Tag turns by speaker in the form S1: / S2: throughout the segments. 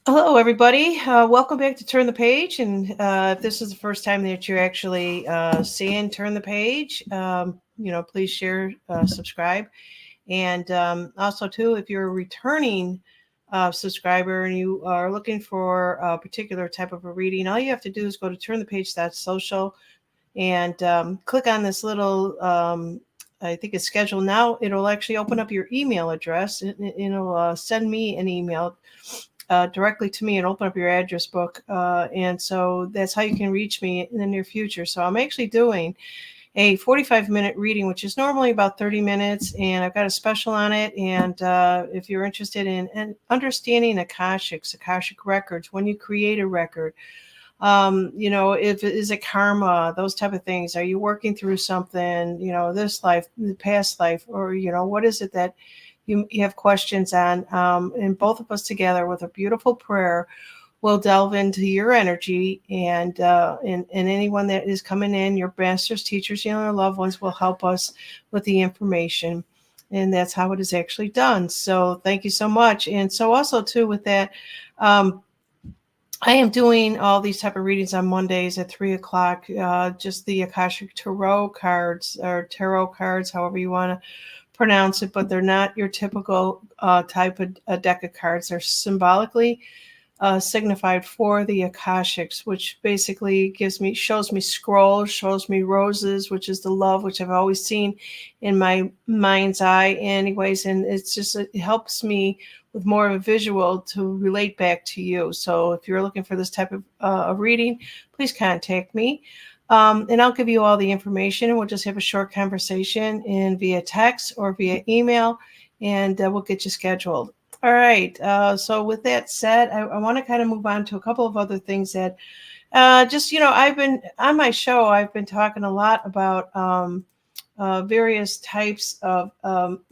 S1: Hello, everybody. Welcome back to Turn the Page. And if this is the first time that you're actually seeing Turn the Page, please share, subscribe. And also, too, if you're a returning subscriber and you are looking for a particular type of a reading, all you have to do is go to turnthepage.social and click on this little, I think it's scheduled now. It'll actually open up your email address. It'll send me an email directly to me and open up your address book. And so that's how you can reach me in the near future. So I'm actually doing a 45-minute reading, which is normally about 30 minutes. And I've got a special on it. And if you're interested in understanding Akashic records, when you create a record, if it is a karma, those type of things, are you working through something, this life, the past life, or, what is it that you have questions on, and both of us together with a beautiful prayer will delve into your energy, and anyone that is coming in, your masters, teachers, your loved ones will help us with the information. And that's how it is actually done. So thank you so much. And so also too with that, I am doing all these type of readings on Mondays at 3 o'clock. Just the Akashic Tarot cards, or tarot cards, however you want to pronounce it, but they're not your typical type of a deck of cards. They're symbolically signified for the Akashics, which basically shows me scrolls, shows me roses, which is the love, which I've always seen in my mind's eye anyways. And it helps me with more of a visual to relate back to you. So if you're looking for this type of reading, please contact me. And I'll give you all the information, and we'll just have a short conversation in via text or via email, and we'll get you scheduled. All right. So with that said, I want to kind of move on to a couple of other things that I've been on my show. I've been talking a lot about various types of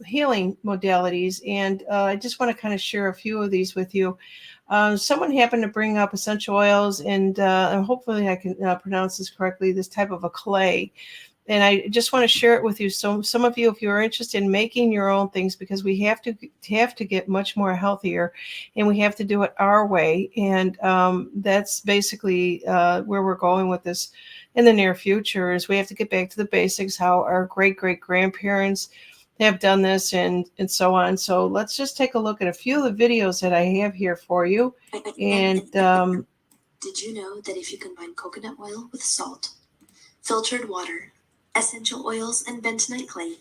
S1: healing modalities, and I just want to kind of share a few of these with you. Someone happened to bring up essential oils, and hopefully I can pronounce this correctly, this type of a clay. And I just want to share it with you. So some of you, if you're interested in making your own things, because we have to get much more healthier, and we have to do it our way. And that's basically where we're going with this in the near future, is we have to get back to the basics, how our great grandparents have done this, and so on. So let's just take a look at a few of the videos that I have here for you. And
S2: did you know that if you combine coconut oil with salt, filtered water, essential oils, and bentonite clay,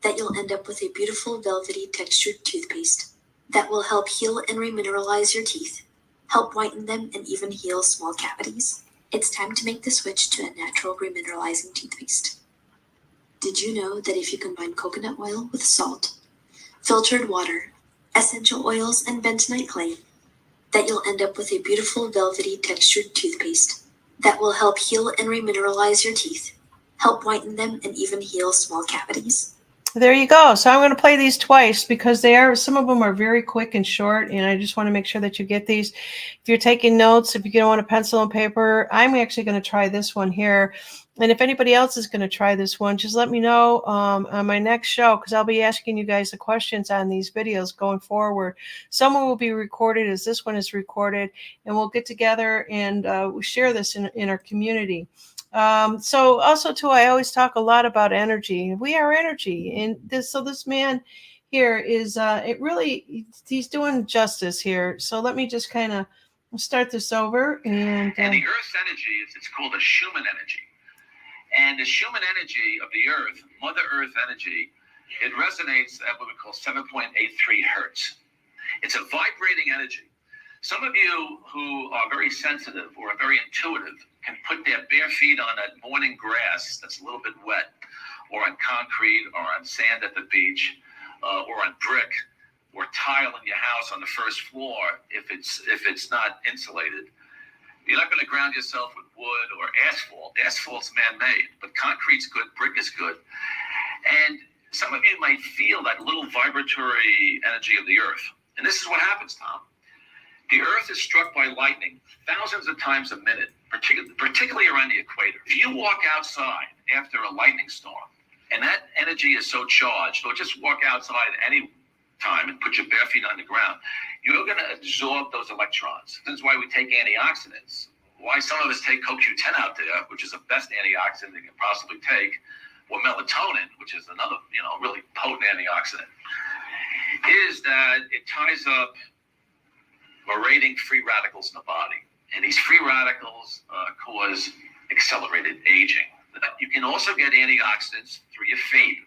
S2: that you'll end up with a beautiful velvety textured toothpaste that will help heal and remineralize your teeth, help whiten them, and even heal small cavities? It's time to make the switch to a natural remineralizing toothpaste. Did you know that if you combine coconut oil with salt, filtered water, essential oils, and bentonite clay, that you'll end up with a beautiful velvety textured toothpaste that will help heal and remineralize your teeth, help whiten them, and even heal small cavities?
S1: there you go. So I'm going to play these twice because some of them are very quick and short, and I just want to make sure that you get these. If you're taking notes, if you don't want a pencil and paper, I'm actually going to try this one here. And if anybody else is going to try this one, just let me know on my next show, because I'll be asking you guys the questions on these videos going forward. Some will be recorded as this one is recorded, and we'll get together and we'll share this in our community. So also too, I always talk a lot about energy. We are energy, and this man here is he's doing justice here. So let me just kind of start this over. And
S3: the Earth's energy it's called a Schumann energy. And the Schumann energy of the Earth, Mother Earth energy, it resonates at what we call 7.83 hertz. It's a vibrating energy. Some of you who are very sensitive or are very intuitive can put their bare feet on that morning grass that's a little bit wet, or on concrete, or on sand at the beach, or on brick, or tile in your house on the first floor if it's not insulated. You're not going to ground yourself with wood or asphalt. Asphalt's man-made, but concrete's good, brick is good. And some of you might feel that little vibratory energy of the Earth. And this is what happens, Tom. The Earth is struck by lightning thousands of times a minute, particularly around the equator. If you walk outside after a lightning storm, and that energy is so charged, or just walk outside any time and put your bare feet on the ground, you're going to absorb those electrons. That's why we take antioxidants. Why some of us take CoQ10 out there, which is the best antioxidant they can possibly take, or melatonin, which is another, really potent antioxidant, is that it ties up marauding free radicals in the body. And these free radicals cause accelerated aging. You can also get antioxidants through your feet.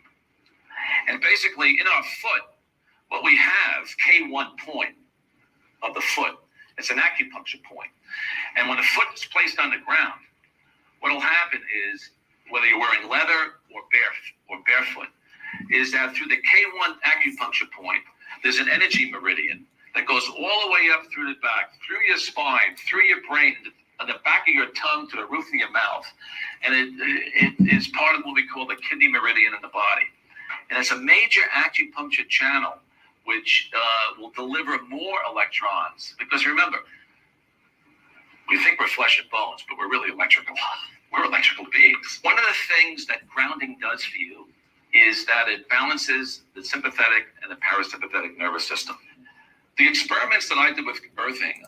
S3: And basically, in our foot, what we have, K1 point of the foot, it's an acupuncture point. And when the foot is placed on the ground, what will happen is, whether you're wearing leather or barefoot, is that through the K1 acupuncture point, there's an energy meridian that goes all the way up through the back, through your spine, through your brain, on the back of your tongue to the roof of your mouth. And it is part of what we call the kidney meridian in the body. And it's a major acupuncture channel which will deliver more electrons. Because remember, we think we're flesh and bones, but we're really electrical. We're electrical beings. One of the things that grounding does for you is that it balances the sympathetic and the parasympathetic nervous system. The experiments that I did with earthing,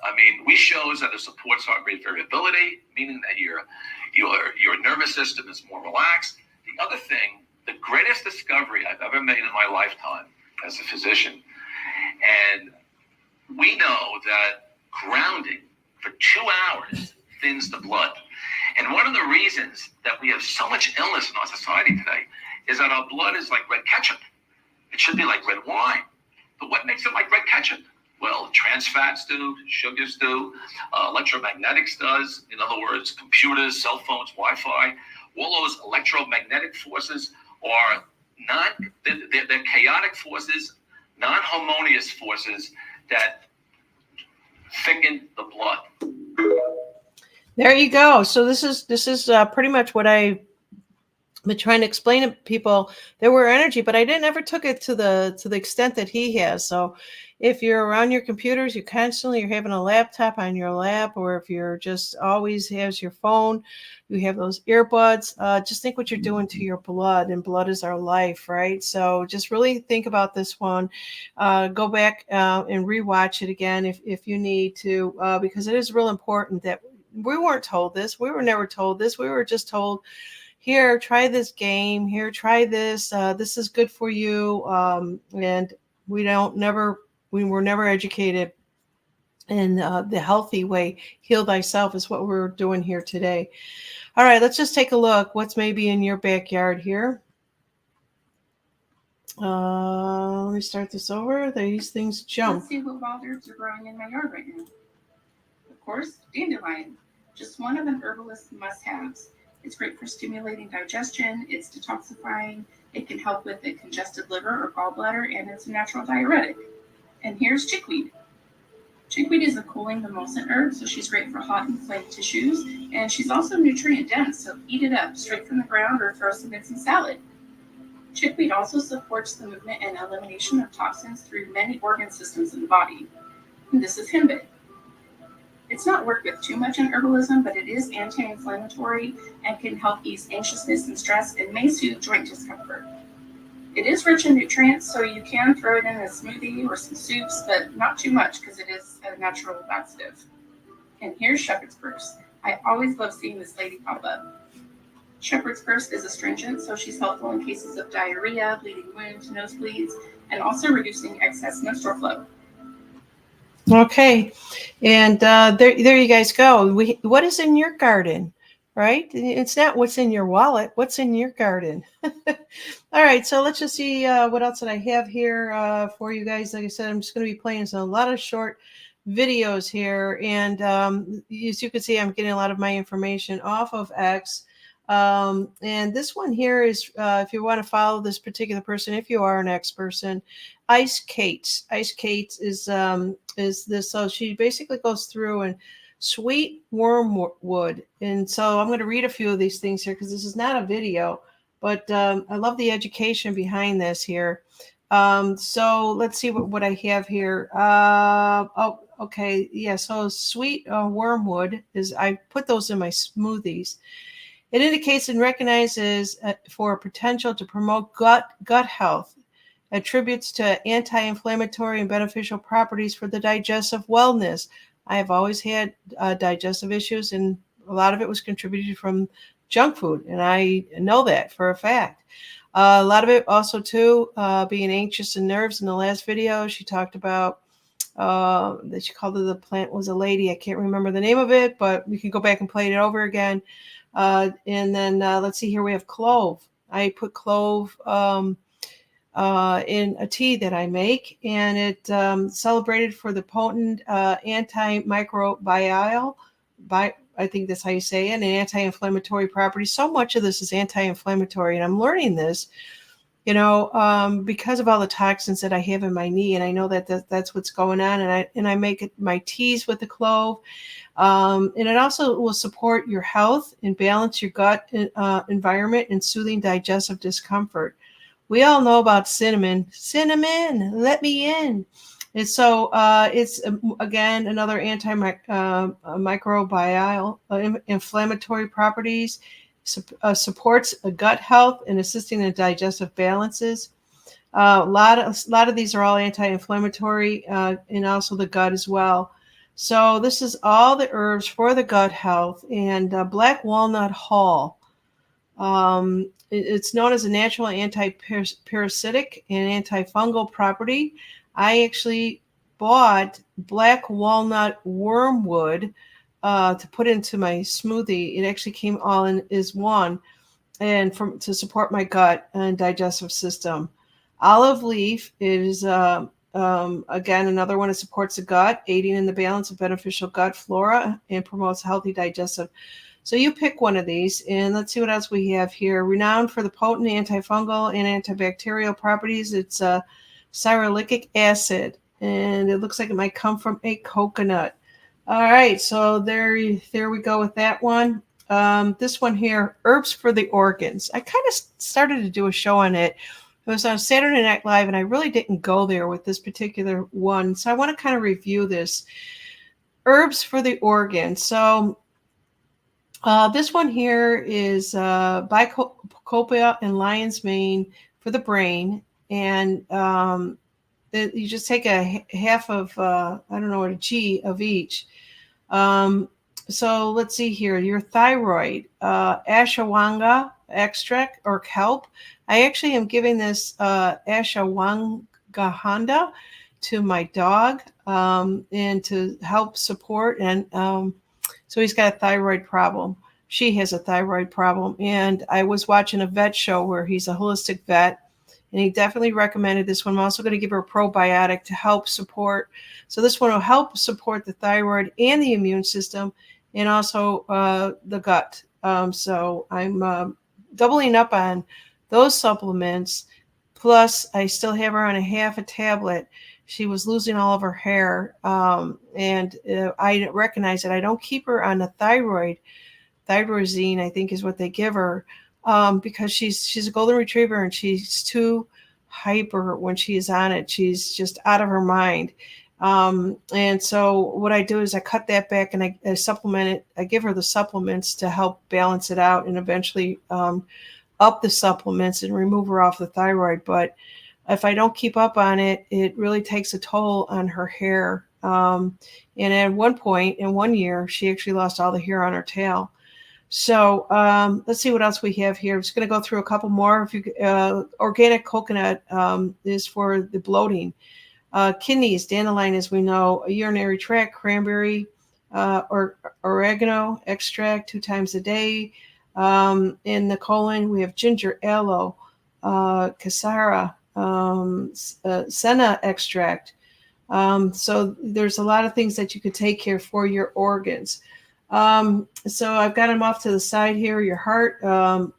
S3: we shows that it supports heart rate variability, meaning that your nervous system is more relaxed. The other thing, the greatest discovery I've ever made in my lifetime as a physician, and we know that grounding for 2 hours thins the blood. And one of the reasons that we have so much illness in our society today is that our blood is like red ketchup. It should be like red wine. But what makes it like red ketchup? Well, trans fats do, sugars do, electromagnetics does. In other words, computers, cell phones, Wi-Fi, all those electromagnetic forces are they're chaotic forces, non-harmonious forces that thicken the blood.
S1: There you go. So this is pretty much what I've been trying to explain to people. There were energy, but I didn't ever took it to the extent that he has. So if you're around your computers, you're having a laptop on your lap, or if you're just always has your phone, you have those earbuds, just think what you're doing to your blood, and blood is our life, right? So just really think about this one. Go back and rewatch it again if you need to, because it is real important that we weren't told this. We were never told this. We were just told, here, try this game. Here, try this. This is good for you. And we were never educated in the healthy way. Heal thyself is what we're doing here today. All right, let's just take a look. What's maybe in your backyard here? Let me start this over. These things jump.
S4: Let's see what wild herbs are growing in my yard right now. Of course, dandelion. Just one of an herbalist's must-haves. It's great for stimulating digestion. It's detoxifying. It can help with a congested liver or gallbladder, and it's a natural diuretic. And here's chickweed. Chickweed is a cooling mimosan herb, so she's great for hot inflamed tissues, and she's also nutrient dense, so eat it up straight from the ground or throw some in some salad. Chickweed also supports the movement and elimination of toxins through many organ systems in the body. And this is hembe. It's not worked with too much in herbalism, but it is anti-inflammatory and can help ease anxiousness and stress and may soothe joint discomfort. It is rich in nutrients, so you can throw it in a smoothie or some soups, but not too much because it is a natural laxative. And here's shepherd's purse. I always love seeing this lady pop up. Shepherd's purse is astringent, so she's helpful in cases of diarrhea, bleeding wounds, nosebleeds, and also reducing excess menstrual flow.
S1: Okay, and there you guys go. What is in your garden, right? It's not what's in your wallet. What's in your garden? All right, so let's just see what else that I have here for you guys. Like I said, I'm just going to be playing a lot of short videos here, and as you can see, I'm getting a lot of my information off of X. And this one here is, if you want to follow this particular person, if you are an X person, Ice Kate. Ice Kate is this. So she basically goes through and sweet wormwood. And so I'm going to read a few of these things here because this is not a video, but I love the education behind this here. So let's see what I have here. Oh, okay. Yeah. So sweet wormwood is, I put those in my smoothies. It indicates and recognizes for potential to promote gut health. attributes to anti-inflammatory and beneficial properties for the digestive wellness. I have always had digestive issues, and a lot of it was contributed from junk food, and I know that for a fact. A lot of it also too, being anxious and nerves. In the last video, she talked about that she called it the plant was a lady. I can't remember the name of it, but we can go back and play it over again. And then let's see here, we have clove. I put clove in a tea that I make, and it celebrated for the potent antimicrobial, I think that's how you say it, and anti-inflammatory properties. So much of this is anti-inflammatory, and I'm learning this, because of all the toxins that I have in my knee, and I know that's what's going on, and I make my teas with the clove, and it also will support your health and balance your gut environment and soothing digestive discomfort. We all know about cinnamon. Cinnamon, let me in. And so it's, again, another antimicrobial inflammatory properties, supports gut health and assisting in digestive balances. A lot of these are all anti-inflammatory, and also the gut as well. So this is all the herbs for the gut health. And black walnut hull. It's known as a natural anti-parasitic and antifungal property. I actually bought black walnut wormwood to put into my smoothie. It actually came all in as one, and to support my gut and digestive system. Olive leaf is again another one that supports the gut, aiding in the balance of beneficial gut flora and promotes healthy digestive. So you pick one of these, and let's see what else we have here. Renowned for the potent antifungal and antibacterial properties, it's cyrillic acid, and it looks like it might come from a coconut. All right, so there we go with that one. This one here, herbs for the organs. I kind of started to do a show on it. It was on Saturday Night Live, and I really didn't go there with this particular one, so I want to kind of review this. Herbs for the organs. So this one here is Bicopa and lion's mane for the brain, and you just take a half of a G of each. So let's see here, your thyroid, ashwagandha extract or kelp. I actually am giving this ashwagandha to my dog, and to help support, and so he's got a thyroid problem. She has a thyroid problem. And I was watching a vet show where he's a holistic vet, and he definitely recommended this one. I'm also going to give her a probiotic to help support. So this one will help support the thyroid and the immune system, and also the gut. So I'm doubling up on those supplements. Plus, I still have her on a half a tablet. She was losing all of her hair, and I recognize that I don't keep her on the thyroxine, I think is what they give her, because she's a golden retriever, and she's too hyper when she is on it. She's just out of her mind. And so what I do is I cut that back, and I supplement it. I give her the supplements to help balance it out, and eventually up the supplements and remove her off the thyroid. But if I don't keep up on it, it really takes a toll on her hair. And at one point in 1 year, she actually lost all the hair on her tail. So let's see what else we have here. I'm just going to go through a couple more. Organic coconut is for the bloating. Kidneys, dandelion, as we know, a urinary tract, cranberry, or oregano extract 2 times a day. In the colon, we have ginger, aloe, cascara, senna extract. So there's a lot of things that you could take here for your organs. So I've got them off to the side here. Your heart,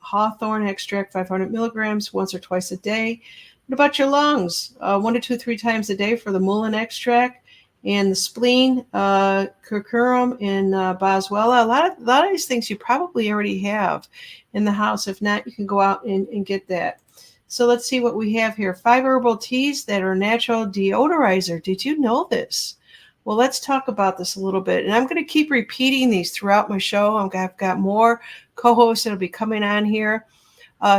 S1: hawthorn extract, 500 milligrams, once or twice a day. What about your lungs? 1 to 2, 3 times a day for the mullein extract. And the spleen, curcumin and boswellia. A lot of these things you probably already have in the house. If not, you can go out and get that. So let's see what we have here. 5 herbal teas that are natural deodorizer. Did you know this? Well, let's talk about this a little bit. And I'm going to keep repeating these throughout my show. I've got more co-hosts that will be coming on here.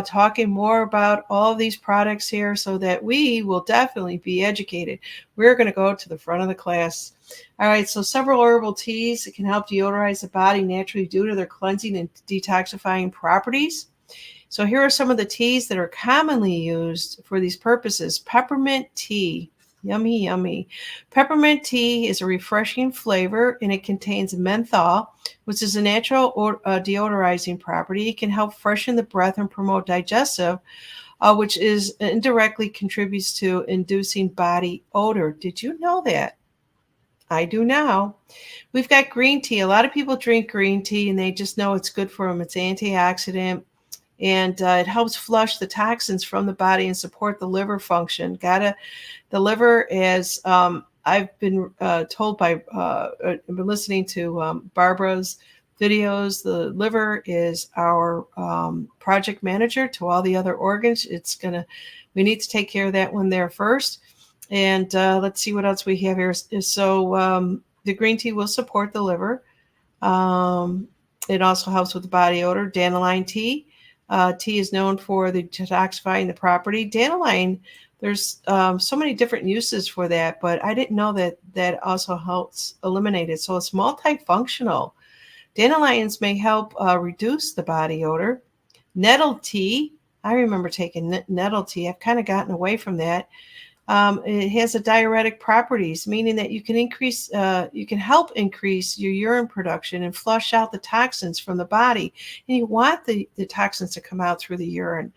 S1: talking more about all of these products here so that we will definitely be educated. We're going to go to the front of the class. All right, so several herbal teas that can help deodorize the body naturally due to their cleansing and detoxifying properties. So here are some of the teas that are commonly used for these purposes. Peppermint tea. Yummy, yummy. Peppermint tea is a refreshing flavor and it contains menthol, which is a natural deodorizing property. It can help freshen the breath and promote digestive, which is indirectly contributes to inducing body odor. Did you know that? I do now. We've got green tea. A lot of people drink green tea and they just know it's good for them. It's antioxidant and it helps flush the toxins from the body and support the liver function. The liver is, I've been told by, I've been listening to Barbara's videos. The liver is our project manager to all the other organs. We need to take care of that one there first. And let's see what else we have here. So the green tea will support the liver. It also helps with the body odor. Dandelion tea. Tea is known for the detoxifying the property. Dandelion, there's so many different uses for that, but I didn't know that also helps eliminate it. So it's multifunctional. Dandelions may help reduce the body odor. Nettle tea. I remember taking nettle tea. I've kind of gotten away from that. It has a diuretic properties, meaning that you can help increase your urine production and flush out the toxins from the body. And you want the toxins to come out through the urine.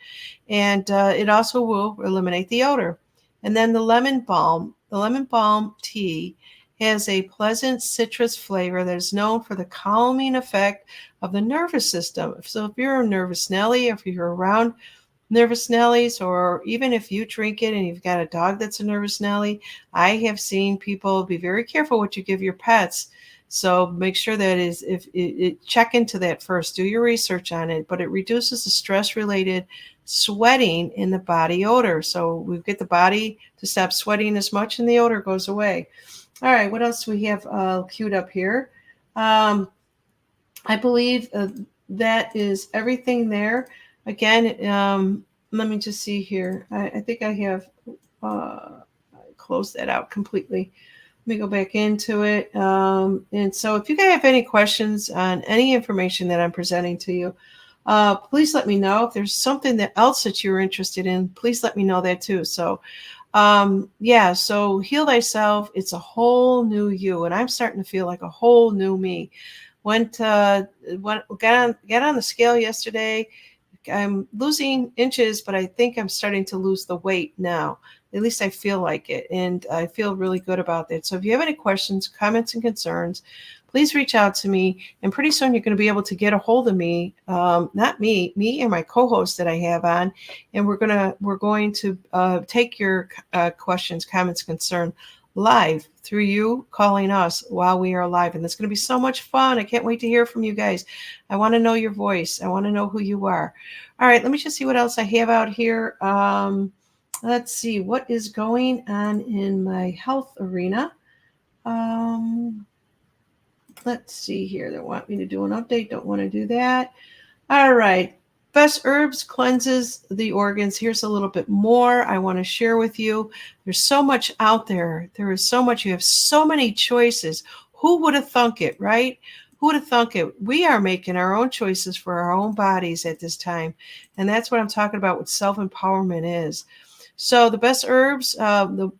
S1: And it also will eliminate the odor. And then the lemon balm. The lemon balm tea has a pleasant citrus flavor that is known for the calming effect of the nervous system. So if you're a nervous Nelly, if you're around nervous Nellies, or even if you drink it and you've got a dog that's a nervous Nelly, I have seen people be very careful what you give your pets. So make sure that check into that first, do your research on it, but it reduces the stress-related sweating in the body odor. So we get the body to stop sweating as much and the odor goes away. All right, what else do we have queued up here? I believe that is everything there. Again, let me just see here. I think I have closed that out completely. Let me go back into it. And so if you guys have any questions on any information that I'm presenting to you, please let me know. If there's something else that you're interested in, please let me know that too. So, so heal thyself. It's a whole new you. And I'm starting to feel like a whole new me. Got on the scale yesterday. I'm losing inches, but I think I'm starting to lose the weight now. At least I feel like it, and I feel really good about that. So if you have any questions, comments, and concerns, please reach out to me. And pretty soon you're going to be able to get a hold of me, not me and my co-host that I have on, and we're going to take your questions, comments, concerns live through you calling us while we are live. And it's going to be so much fun. I can't wait to hear from you guys. I want to know your voice. I want to know who you are. All right, let me just see what else I have out here. Let's see what is going on in my health arena. Let's see here. They want me to do an update. Don't want to do that. All right. Best herbs cleanses the organs. Here's a little bit more I want to share with you. There's so much out there. There is so much. You have so many choices. Who would have thunk it, right? Who would have thunk it? We are making our own choices for our own bodies at this time. And that's what I'm talking about what self-empowerment is. So the best herbs, the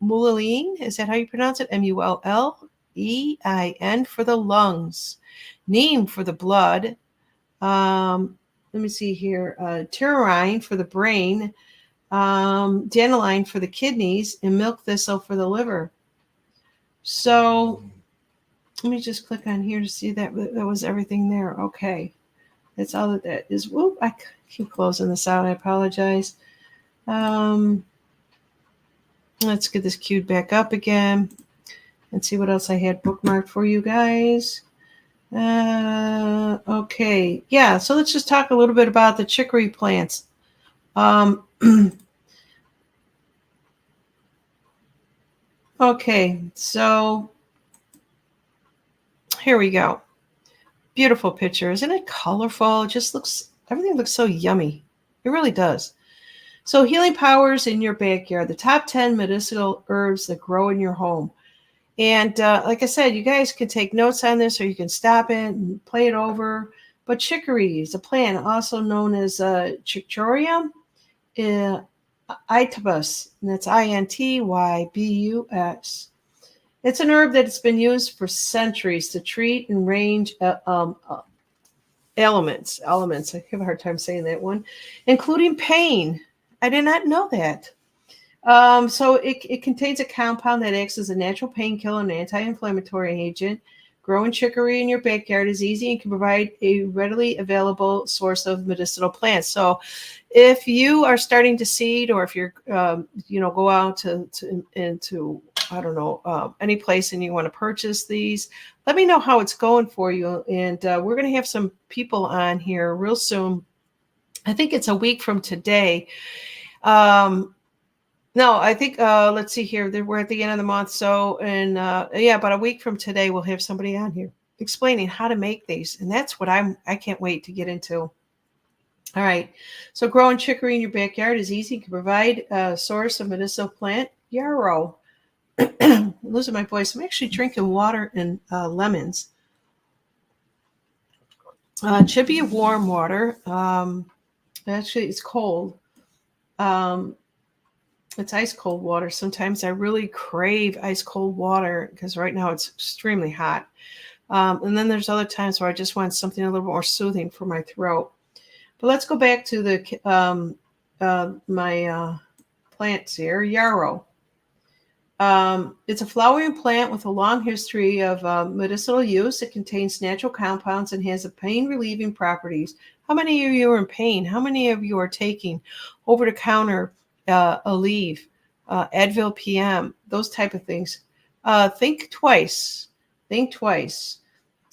S1: mullein, is that how you pronounce it? Mullein for the lungs. Neem for the blood. Let me see here. Pteroine for the brain, dandelion for the kidneys, and milk thistle for the liver. So let me just click on here to see that was everything there. Okay. That's all that is. Whoop, I keep closing this out. I apologize. Let's get this queued back up again and see what else I had bookmarked for you guys. Okay. Yeah. So let's just talk a little bit about the chicory plants. Okay. So here we go. Beautiful picture. Isn't it colorful? It just looks Everything looks so yummy. It really does. So healing powers in your backyard, the top 10 medicinal herbs that grow in your home. And like I said, you guys can take notes on this or you can stop it and play it over. But chicory is a plant also known as Chichorium itibus, and that's Intybus. It's an herb that's been used for centuries to treat and range ailments. I have a hard time saying that one, including pain. I did not know that. So it contains a compound that acts as a natural painkiller and anti-inflammatory agent. Growing chicory in your backyard is easy and can provide a readily available source of medicinal plants. So if you are starting to seed, or if you're, go out into I don't know, any place and you want to purchase these, let me know how it's going for you. And we're going to have some people on here real soon. I think it's a week from today. No, I think, let's see here. We're at the end of the month. So, about a week from today, we'll have somebody on here explaining how to make these. And that's what I can't wait to get into. All right. So growing chicory in your backyard is easy. You can provide a source of medicinal plant, yarrow. I'm losing my voice. I'm actually drinking water and lemons. Should be warm water. Actually, it's cold. It's ice cold water. Sometimes I really crave ice cold water because right now it's extremely hot. And then there's other times where I just want something a little more soothing for my throat. But let's go back to the my plants here. Yarrow. It's a flowering plant with a long history of medicinal use. It contains natural compounds and has a pain-relieving properties. How many of you are in pain? How many of you are taking over-the-counter Aleve, Advil PM, those type of things? Think twice. Think twice.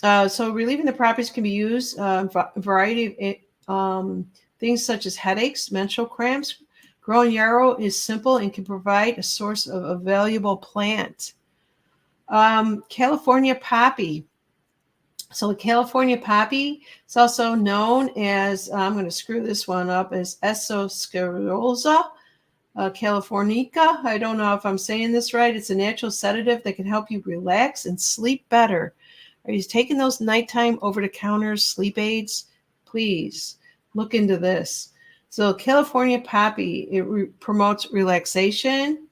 S1: So relieving the properties can be used in a variety of things such as headaches, menstrual cramps. Growing yarrow is simple and can provide a source of a valuable plant. California poppy. So the California poppy is also known as, I'm going to screw this one up, as Esoscarosa californica. I don't know if I'm saying this right. It's a natural sedative that can help you relax and sleep better. Are you taking those nighttime over-the-counter sleep aids? Please look into this. So California poppy, it promotes relaxation,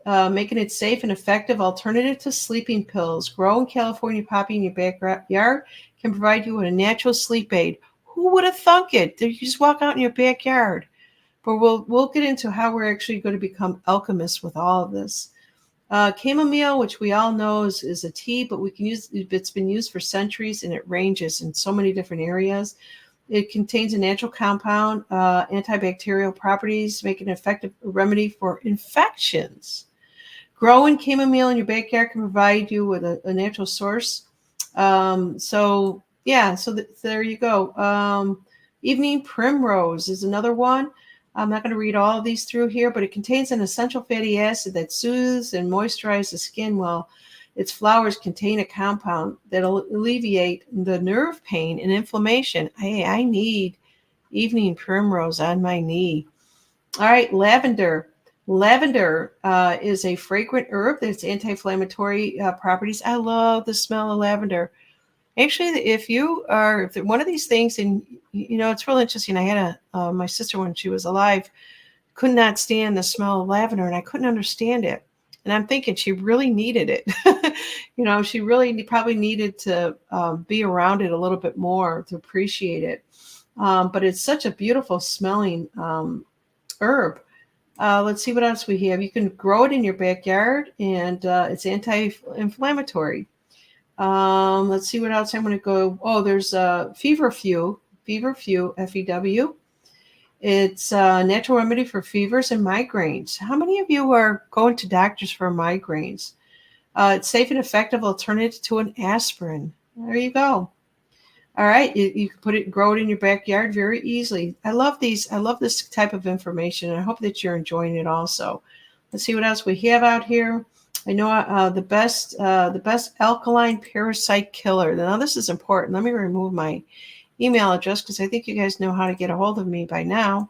S1: making it safe and effective alternative to sleeping pills. Growing California poppy in your backyard can provide you with a natural sleep aid. Who would have thunk it? You just walk out in your backyard. But we'll get into how we're actually going to become alchemists with all of this. Chamomile, which we all know is a tea, but we can use. It's been used for centuries, and it ranges in so many different areas. It contains a natural compound, antibacterial properties, making an effective remedy for infections. Growing chamomile in your backyard can provide you with a natural source. There you go. Evening primrose is another one. I'm not going to read all of these through here, but it contains an essential fatty acid that soothes and moisturizes the skin, while its flowers contain a compound that will alleviate the nerve pain and inflammation. Hey, I need evening primrose on my knee. All right, lavender. Lavender is a fragrant herb that's anti-inflammatory properties. I love the smell of lavender. Actually, if one of these things, and it's real interesting. I had my sister when she was alive, could not stand the smell of lavender, and I couldn't understand it. And I'm thinking she really needed it. She really probably needed to be around it a little bit more to appreciate it. But it's such a beautiful smelling herb. Let's see what else we have. You can grow it in your backyard, and it's anti-inflammatory. Let's see what else I'm going to go. Oh, there's feverfew, FEW. It's a natural remedy for fevers and migraines. How many of you are going to doctors for migraines? It's safe and effective alternative to an aspirin. There you go. All right, you can grow it in your backyard very easily. I love these. I love this type of information. I hope that you're enjoying it also. Let's see what else we have out here. I know the best alkaline parasite killer. Now this is important. Let me remove my email address because I think you guys know how to get a hold of me by now.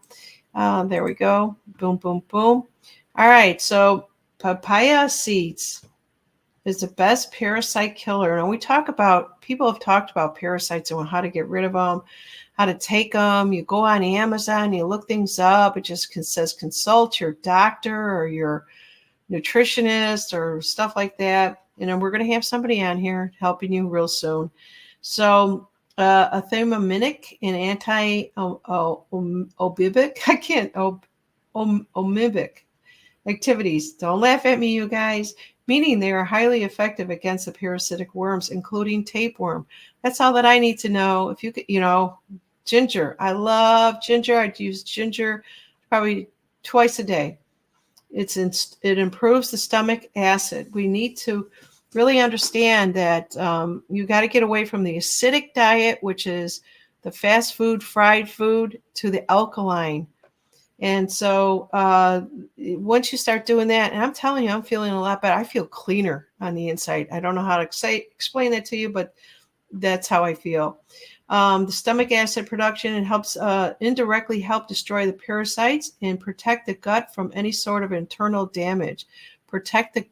S1: There we go. Boom, boom, boom. All right. So papaya seeds is the best parasite killer. And people have talked about parasites and how to get rid of them, how to take them. You go on Amazon, you look things up. It just says consult your doctor or your nutritionist or stuff like that. And then we're going to have somebody on here helping you real soon. So a thermominic and anti-obibic, omibic activities. Don't laugh at me, you guys. Meaning they are highly effective against the parasitic worms, including tapeworm. That's all that I need to know. If you could, ginger. I love ginger. I'd use ginger probably twice a day. It improves the stomach acid. We need to really understand that you got to get away from the acidic diet, which is the fast food, fried food, to the alkaline. And so once you start doing that, and I'm telling you, I'm feeling a lot better. I feel cleaner on the inside. I don't know how to explain that to you, but that's how I feel. The stomach acid production, it helps indirectly help destroy the parasites and protect the gut from any sort of internal damage. Protect the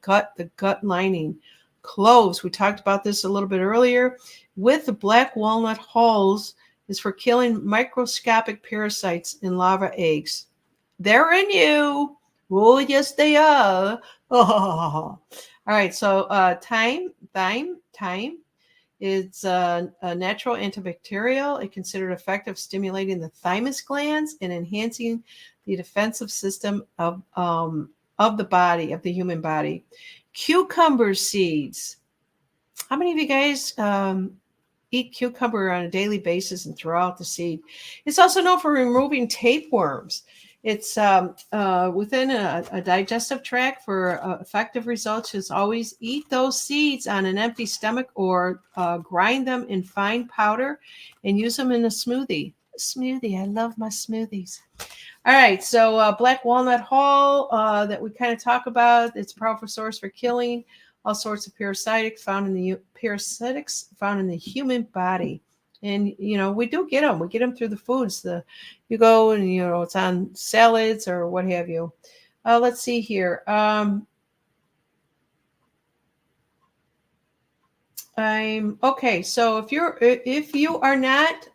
S1: gut lining. Cloves, we talked about this a little bit earlier. With the black walnut hulls is for killing microscopic parasites in larva eggs. They're in you. Oh, yes, they are. Oh. All right, so thyme is a natural antibacterial. It's considered effective stimulating the thymus glands and enhancing the defensive system of the body, of the human body. Cucumber seeds. How many of you guys eat cucumber on a daily basis and throw out the seed? It's also known for removing tapeworms. It's within a digestive tract for effective results. Just always eat those seeds on an empty stomach or grind them in fine powder and use them in a smoothie. I love my smoothies. All right, so black walnut hull that we kind of talk about. It's a powerful source for killing all sorts of parasitics found in the human body. And, we do get them. We get them through the foods. You go and, it's on salads or what have you. Let's see here. Okay. So if you are not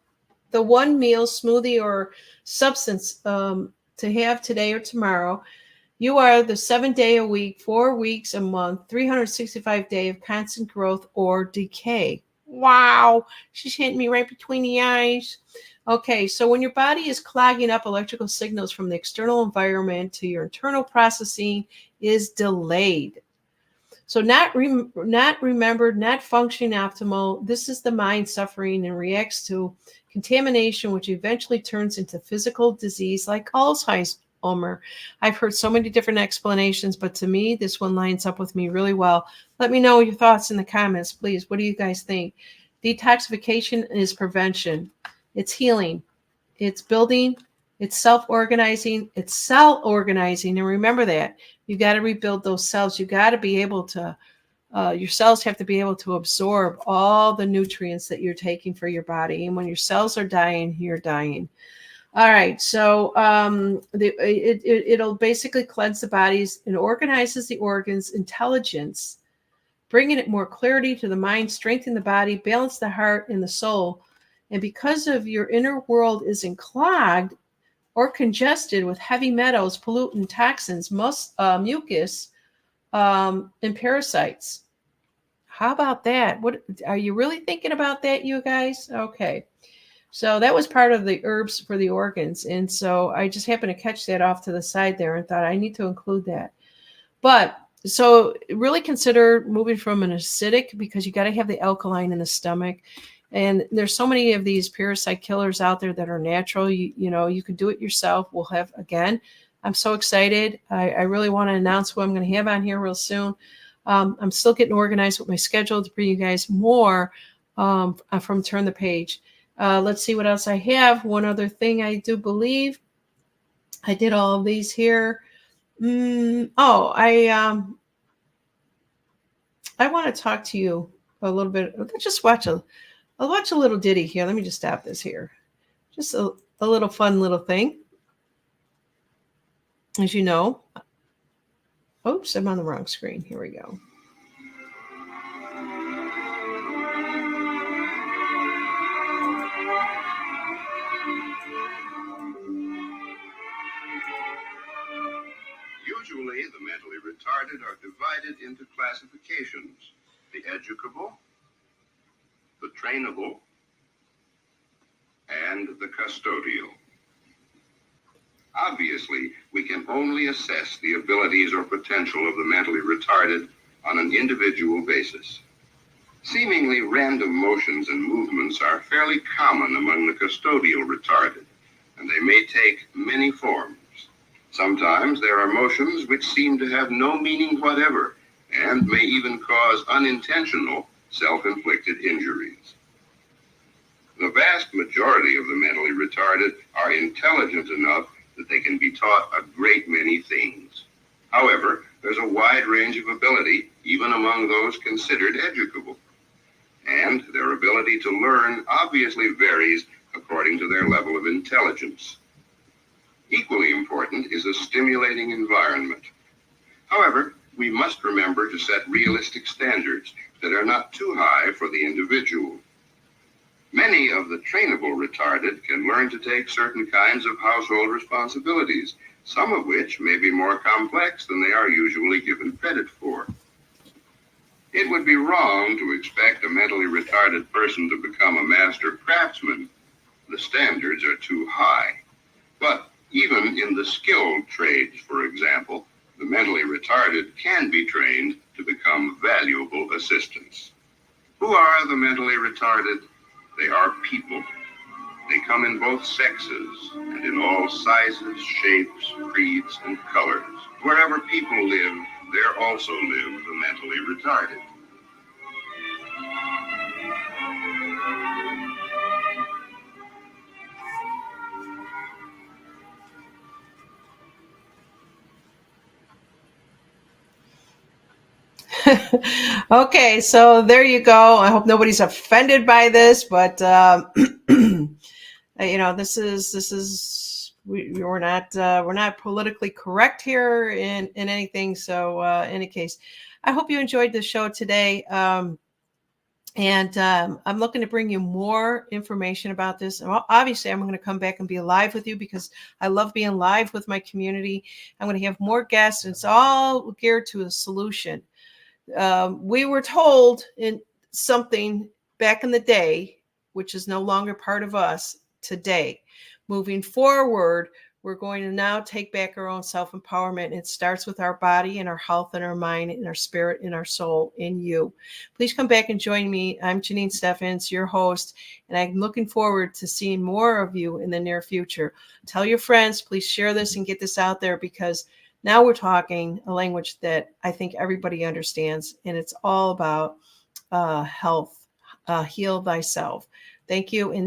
S1: the one meal smoothie or substance to have today or tomorrow, you are the 7 day a week, 4 weeks a month, 365 day of constant growth or decay. Wow, she's hitting me right between the eyes. Okay, so when your body is clogging up, electrical signals from the external environment to your internal processing is delayed. So not remembered, not functioning optimal. This is the mind suffering and reacts to contamination, which eventually turns into physical disease like Alzheimer's. I've heard so many different explanations, but to me, this one lines up with me really well. Let me know your thoughts in the comments, please. What do you guys think? Detoxification is prevention. It's healing. It's building. It's self-organizing. It's cell organizing. And remember that. You got to rebuild those cells. You got to be able to, your cells have to be able to absorb all the nutrients that you're taking for your body. And when your cells are dying, you're dying. All right, so it'll basically cleanse the bodies and organizes the organs, intelligence, bringing it more clarity to the mind, strengthen the body, balance the heart and the soul. And because of your inner world isn't clogged or congested with heavy metals, pollutant, toxins, mucus, and parasites. How about that? What are you really thinking about that, you guys? Okay. So that was part of the herbs for the organs. And so I just happened to catch that off to the side there and thought I need to include that. But so really consider moving from an acidic, because you got to have the alkaline in the stomach. And there's so many of these parasite killers out there that are natural. You can do it yourself. We'll have, again, I'm so excited. I really want to announce who I'm going to have on here real soon. I'm still getting organized with my schedule to bring you guys more from Turn the Page. Let's see what else I have. One other thing I do believe. I did all of these here. I want to talk to you a little bit. Let's just watch a I'll watch a little ditty here. Let me just stop this here. Just a little fun little thing. As you know, oops, I'm on the wrong screen. Here we go.
S5: Usually, the mentally retarded are divided into classifications: the educable, the trainable, and the custodial. Obviously, we can only assess the abilities or potential of the mentally retarded on an individual basis. Seemingly random motions and movements are fairly common among the custodial retarded, and they may take many forms. Sometimes there are motions which seem to have no meaning whatever and may even cause unintentional self-inflicted injuries. The vast majority of the mentally retarded are intelligent enough that they can be taught a great many things. However, there's a wide range of ability even among those considered educable. And their ability to learn obviously varies according to their level of intelligence. Equally important is a stimulating environment. However, we must remember to set realistic standards that are not too high for the individual. Many of the trainable retarded can learn to take certain kinds of household responsibilities, some of which may be more complex than they are usually given credit for. It would be wrong to expect a mentally retarded person to become a master craftsman. The standards are too high. But even in the skilled trades, for example, the mentally retarded can be trained to become valuable assistants. Who are the mentally retarded? They are people. They come in both sexes and in all sizes, shapes, creeds, and colors. Wherever people live, there also live the mentally retarded.
S1: Okay, so there you go. I hope nobody's offended by this, but this is we're not politically correct here in anything. So in any case, I hope you enjoyed the show today. And I'm looking to bring you more information about this. And obviously, I'm going to come back and be live with you because I love being live with my community. I'm going to have more guests, and it's all geared to a solution. We were told in something back in the day, which is no longer part of us today. Moving forward, we're going to now take back our own self-empowerment. It starts with our body and our health and our mind and our spirit and our soul in you. Please come back and join me. I'm Janine Steffens, your host, and I'm looking forward to seeing more of you in the near future. Tell your friends, please share this and get this out there, because now we're talking a language that I think everybody understands, and it's all about health. Heal thyself. Thank you. And